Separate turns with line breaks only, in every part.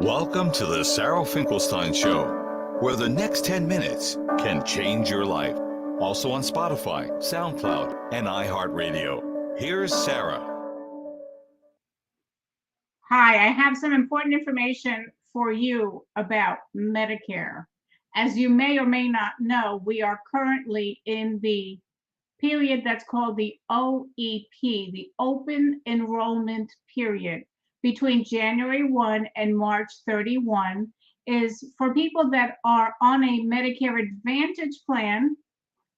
Welcome to the Sarah Finkelstein Show, where the next 10 minutes can change your life. Also on Spotify, SoundCloud, and iHeartRadio. Here's Sarah.
Hi, I have some important information for you about Medicare. As you may or may not know, we are currently in the period that's called the OEP, the Open Enrollment Period, between January 1 and March 31, is for people that are on a Medicare Advantage plan,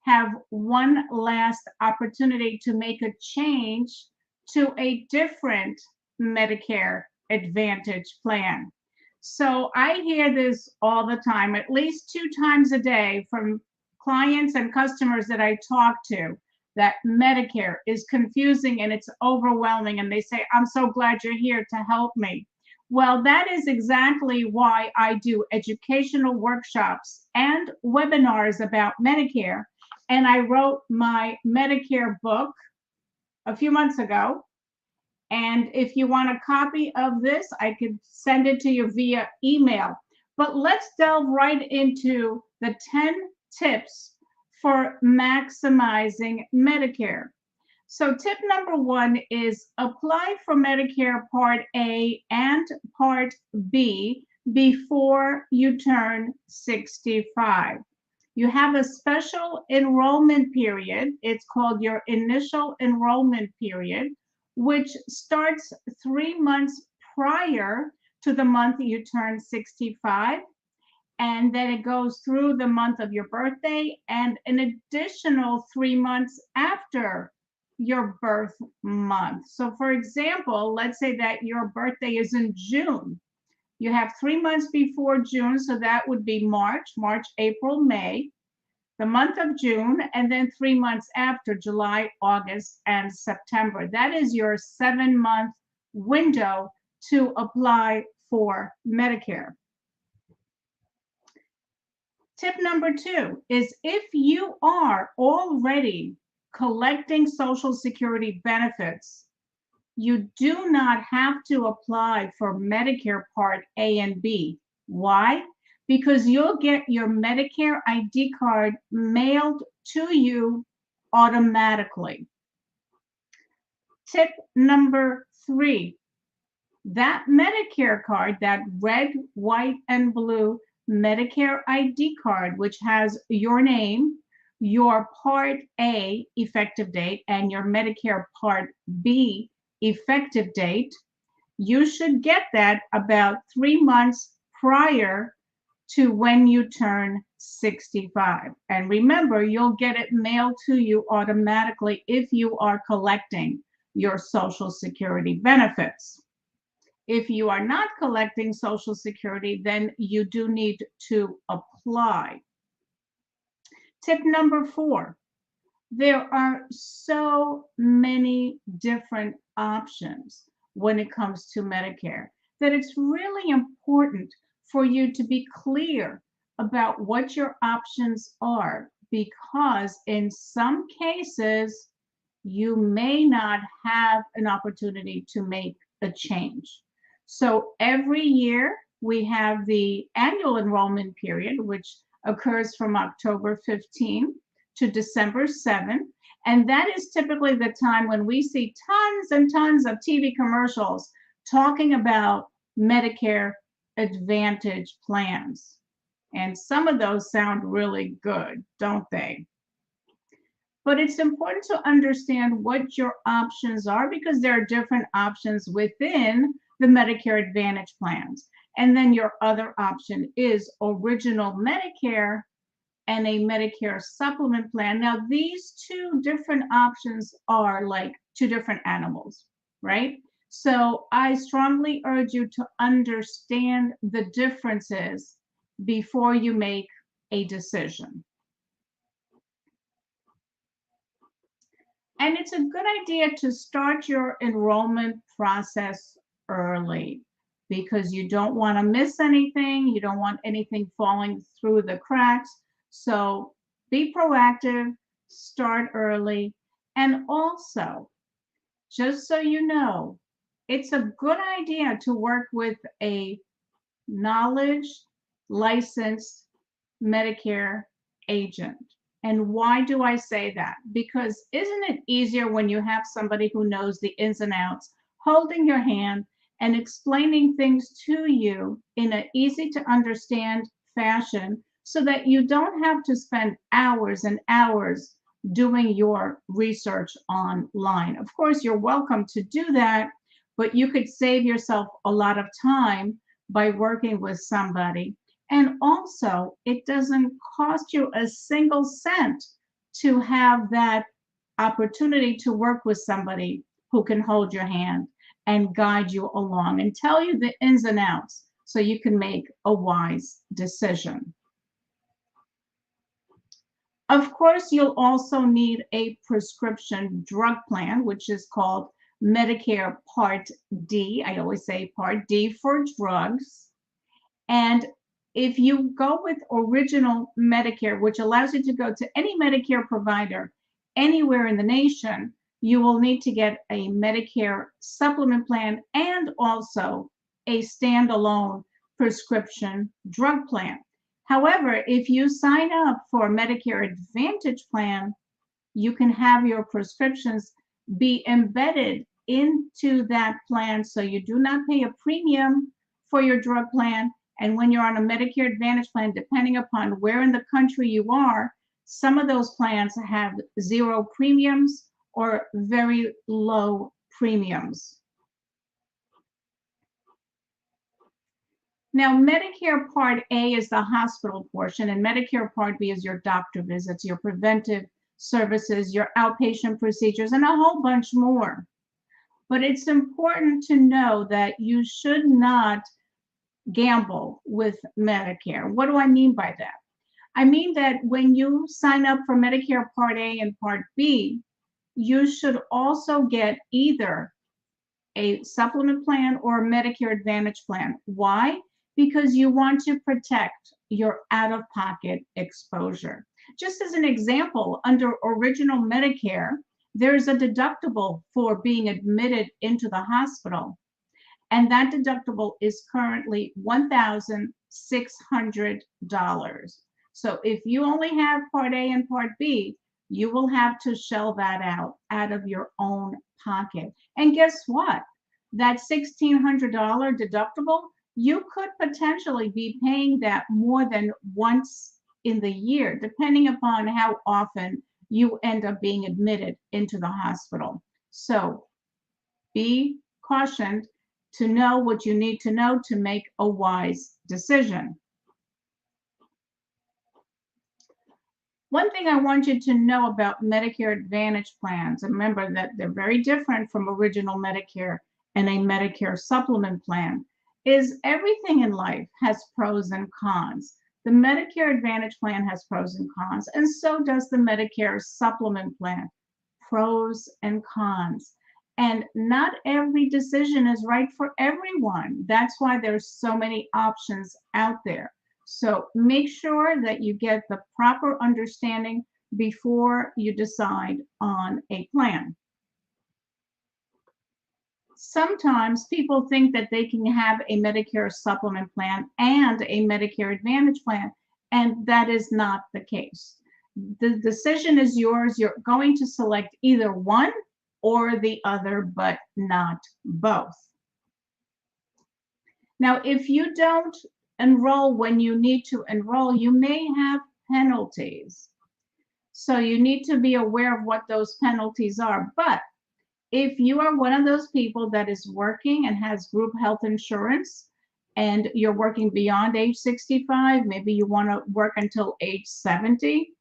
have one last opportunity to make a change to a different Medicare Advantage plan. So I hear this all the time, at least 2 times a day, from clients and customers that I talk to, that Medicare is confusing and it's overwhelming. And they say, I'm so glad you're here to help me. Well, that is exactly why I do educational workshops and webinars about Medicare. And I wrote my Medicare book a few months ago. And if you want a copy of this, I could send it to you via email. But let's delve right into the 10 tips for maximizing Medicare. So tip number 1 is apply for Medicare Part A and Part B before you turn 65. You have a special enrollment period. It's called your initial enrollment period, which starts 3 months prior to the month you turn 65. And then it goes through the month of your birthday and an additional 3 months after your birth month. So for example, let's say that your birthday is in June. You have 3 months before June, so that would be March, April, May, the month of June, and then 3 months after, July, August, and September. That is your 7-month window to apply for Medicare. Tip number 2 is if you are already collecting Social Security benefits, you do not have to apply for Medicare Part A and B. Why? Because you'll get your Medicare ID card mailed to you automatically. Tip number 3, that Medicare card, that red, white, and blue Medicare ID card, which has your name, your Part A effective date, and your Medicare Part B effective date, you should get that about 3 months prior to when you turn 65. And remember, you'll get it mailed to you automatically if you are collecting your Social Security benefits. If you are not collecting Social Security, then you do need to apply. Tip number 4, there are so many different options when it comes to Medicare that it's really important for you to be clear about what your options are, because in some cases, you may not have an opportunity to make a change. So every year we have the annual enrollment period, which occurs from October 15 to December 7. And that is typically the time when we see tons and tons of TV commercials talking about Medicare Advantage plans. And some of those sound really good, don't they? But it's important to understand what your options are, because there are different options within the Medicare Advantage plans. And then your other option is original Medicare and a Medicare supplement plan. Now, these 2 different options are like 2 different animals, right? So I strongly urge you to understand the differences before you make a decision. And it's a good idea to start your enrollment process early, because you don't want to miss anything. You don't want anything falling through the cracks. So be proactive, start early. And also, just so you know, it's a good idea to work with a knowledge licensed Medicare agent. And why do I say that? Because isn't it easier when you have somebody who knows the ins and outs holding your hand and explaining things to you in an easy to understand fashion so that you don't have to spend hours and hours doing your research online? Of course, you're welcome to do that, but you could save yourself a lot of time by working with somebody. And also, it doesn't cost you a single cent to have that opportunity to work with somebody who can hold your hand and guide you along and tell you the ins and outs so you can make a wise decision. Of course, you'll also need a prescription drug plan, which is called Medicare Part D. I always say Part D for drugs. And if you go with original Medicare, which allows you to go to any Medicare provider anywhere in the nation, you will need to get a Medicare supplement plan and also a standalone prescription drug plan. However, if you sign up for a Medicare Advantage plan, you can have your prescriptions be embedded into that plan so you do not pay a premium for your drug plan. And when you're on a Medicare Advantage plan, depending upon where in the country you are, some of those plans have zero premiums or very low premiums. Now, Medicare Part A is the hospital portion, and Medicare Part B is your doctor visits, your preventive services, your outpatient procedures, and a whole bunch more. But it's important to know that you should not gamble with Medicare. What do I mean by that? I mean that when you sign up for Medicare Part A and Part B, you should also get either a supplement plan or a Medicare Advantage plan. Why? Because you want to protect your out-of-pocket exposure. Just as an example, under original Medicare, there's a deductible for being admitted into the hospital, and that deductible is currently $1,600. So if you only have Part A and Part B, you will have to shell that out of your own pocket. And guess what? That $1,600 deductible, you could potentially be paying that more than once in the year, depending upon how often you end up being admitted into the hospital. So be cautioned to know what you need to know to make a wise decision. One thing I want you to know about Medicare Advantage plans, and remember that they're very different from original Medicare and a Medicare supplement plan, is everything in life has pros and cons. The Medicare Advantage plan has pros and cons, and so does the Medicare supplement plan. Pros and cons. And not every decision is right for everyone. That's why there's so many options out there. So make sure that you get the proper understanding before you decide on a plan. Sometimes people think that they can have a Medicare supplement plan and a Medicare Advantage plan, and that is not the case. The decision is yours. You're going to select either one or the other, but not both. Now, if you don't enroll when you need to enroll, you may have penalties. So you need to be aware of what those penalties are. But if you are one of those people that is working and has group health insurance, and you're working beyond age 65, maybe you want to work until age 70,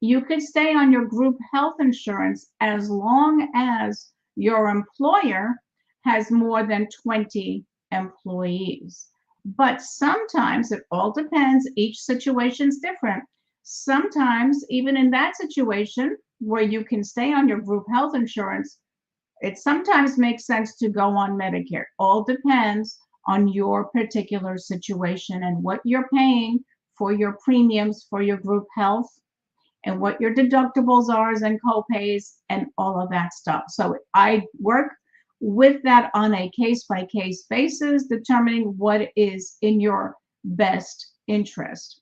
you could stay on your group health insurance as long as your employer has more than 20 employees. But sometimes, it all depends, each situation's different. Sometimes, even in that situation where you can stay on your group health insurance, it sometimes makes sense to go on Medicare. All depends on your particular situation and what you're paying for your premiums for your group health and what your deductibles are and co-pays and all of that stuff. So I work with that on a case-by-case basis, determining what is in your best interest.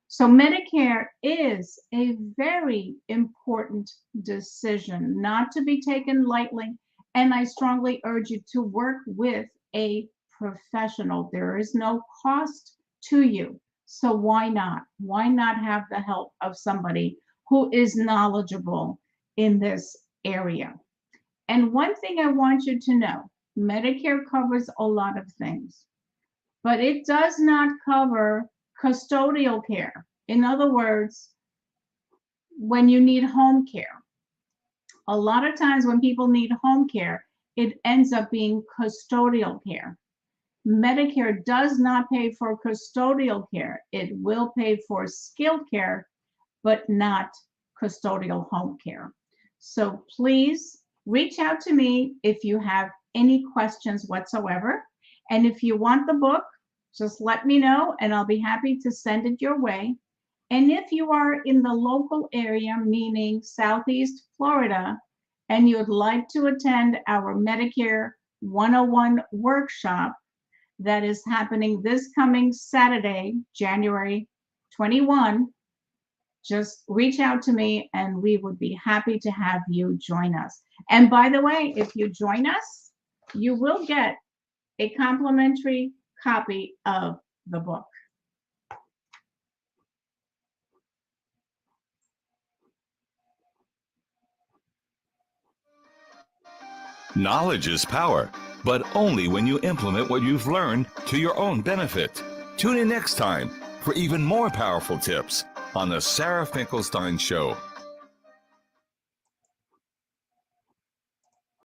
So Medicare is a very important decision, not to be taken lightly, and I strongly urge you to work with a professional. There is no cost to you. So why not? Why not have the help of somebody who is knowledgeable in this area? And one thing I want you to know, Medicare covers a lot of things, but it does not cover custodial care. In other words, when you need home care. A lot of times when people need home care, it ends up being custodial care. Medicare does not pay for custodial care. It will pay for skilled care, but not custodial home care. So please reach out to me if you have any questions whatsoever. And if you want the book, just let me know and I'll be happy to send it your way. And if you are in the local area, meaning Southeast Florida, and you'd like to attend our Medicare 101 workshop that is happening this coming Saturday, January 21, just reach out to me and we would be happy to have you join us. And by the way, if you join us, you will get a complimentary copy of the book.
Knowledge is power, but only when you implement what you've learned to your own benefit. Tune in next time for even more powerful tips on The Sarah Finkelstein Show.